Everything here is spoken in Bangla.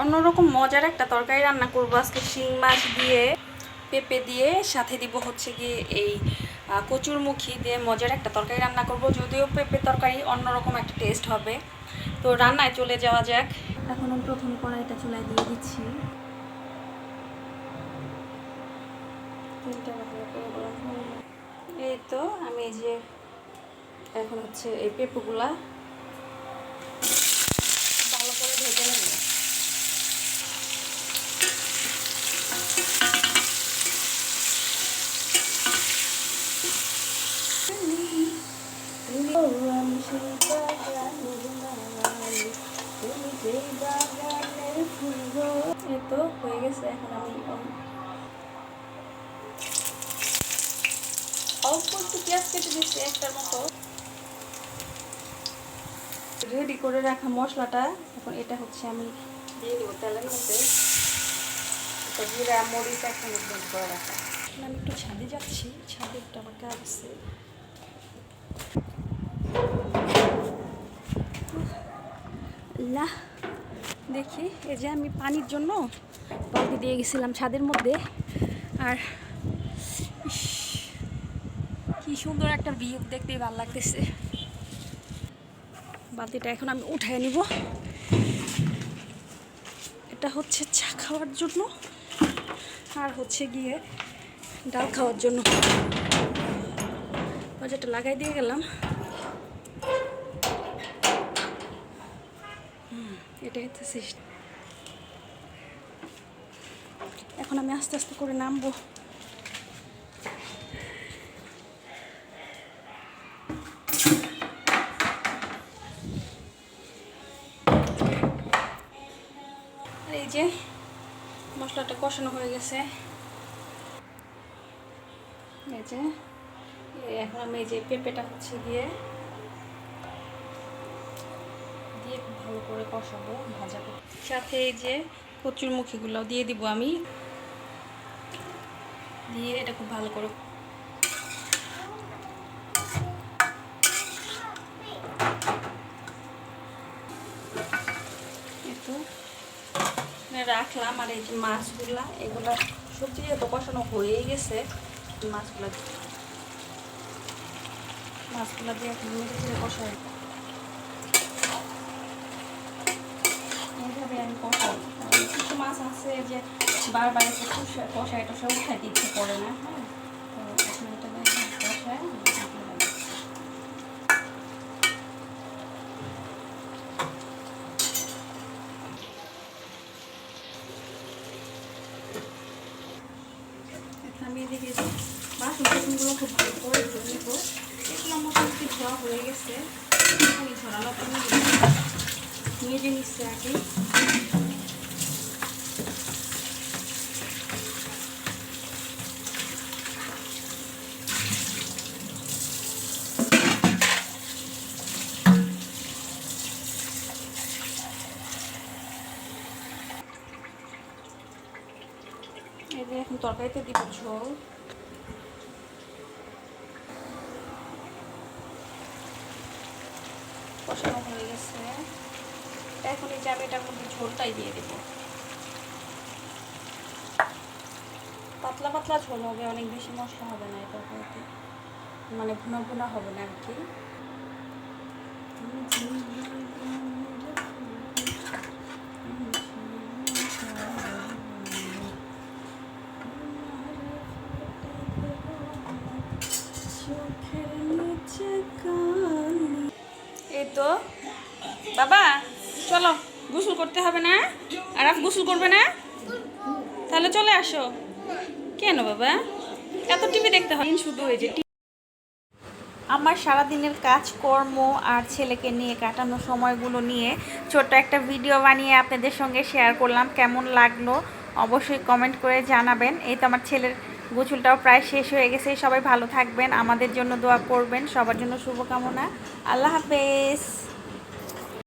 অন্যরকম মজার একটা তরকারি রান্না করবো আজকে, শিং মাছ দিয়ে পেঁপে দিয়ে, সাথে দিব হচ্ছে গিয়ে এই কচুরমুখী দিয়ে মজার একটা তরকারি রান্না করব। যদিও পেঁপে তরকারি অন্যরকম একটা টেস্ট হবে। তো রান্নায় চলে যাওয়া যাক। এখন আমি প্রথম কড়াইটা চুলায় দিয়ে দিচ্ছি। এই তো আমি এই যে এখন হচ্ছে এই পেঁপেগুলা ভালো করে ভেজে নেব। এই তো হয়ে গেছে। এখন আমি অল্প একটু পেঁয়াজ কেটে দিচ্ছি, একটার মতো। রেডি করে রাখা মশলাটা এখন এটা হচ্ছে আমি দিয়ে দেবো তেলের মধ্যে। জিরা মরিচ একসঙ্গে ব্লেন্ড করে রাখা। আমি একটু ছাদে যাচ্ছি, ছাদে একটু আমার কাজ আছে। দেখি এই যে আমি পানির জন্য বালতি দিয়ে গেছিলাম ছাদের মধ্যে, আর কি সুন্দর একটা ভিউ, দেখতেই ভালো লাগতেছে। বালতিটা এখন আমি উঠায় নিব। এটা হচ্ছে চা খাওয়ার জন্য আর হচ্ছে গিয়ে ডাল খাওয়ার জন্য। বাজারটা লাগাই দিয়ে গেলাম। এটাই হচ্ছে সিস্টেম। এখন আমি আস্তে আস্তে করে নামবো। এই যে মশলাটা কষানো হয়ে গেছে। এই যে এখন আমি এই যে পেঁপেটা হচ্ছে দিয়ে খুব ভালো করে কষাবো, ভাজা করবো। সাথে এই যে কচুরমুখীগুলোও দিয়ে দিব আমি, দিয়ে এটা খুব ভালো করে একটু রাখলাম। আর এই যে মাছগুলা, এগুলা সবজি যেহেতু কষানো হয়েই গেছে, মাছগুলা দিয়ে এখন মেরে ফিরে কষাই। এইভাবে আমি কষাই। কিছু মাছ আছে যে বারবার একটু কষাই টষাই উঠাইতে ইচ্ছে করে না। হ্যাঁ, তো এখন এটা কষায় আমি এদিকে বাসন টাসনগুলো খুব ভালো করে ধুয়ে নিব। এগুলো মোটামুটি ধোয়া হয়ে গেছে। আমি ঝরানো মেজে নিচ্ছে আগে। এই যে এখন তরকারিতে দিব ঝোল। কষানো হয়ে গেছে। এখন এই যাবে এটার মধ্যে ঝোলটাই দিয়ে দেব। পাতলা পাতলা ঝোল হবে, অনেক বেশি মশলা হবে না। এটা মানে ভুনা ভুনা হবে না আর কি। এই তো বাবা, চলো গোসল করতে হবে না? আর গোসল করবে না? তাহলে চলে আসো। কেন বাবা এত টিভি দেখতে হয়? শুধু এই যে আমার সারাদিনের কাজকর্ম আর ছেলেকে নিয়ে কাটানো সময়গুলো নিয়ে ছোট্ট একটা ভিডিও বানিয়ে আপনাদের সঙ্গে শেয়ার করলাম। কেমন লাগলো অবশ্যই কমেন্ট করে জানাবেন। এই তো আমার ছেলের গোসলটাও প্রায় শেষ হয়ে গেছে। সবাই ভালো থাকবেন, আমাদের জন্য দোয়া করবেন, সবার জন্য শুভকামনা। আল্লাহ হাফেজ।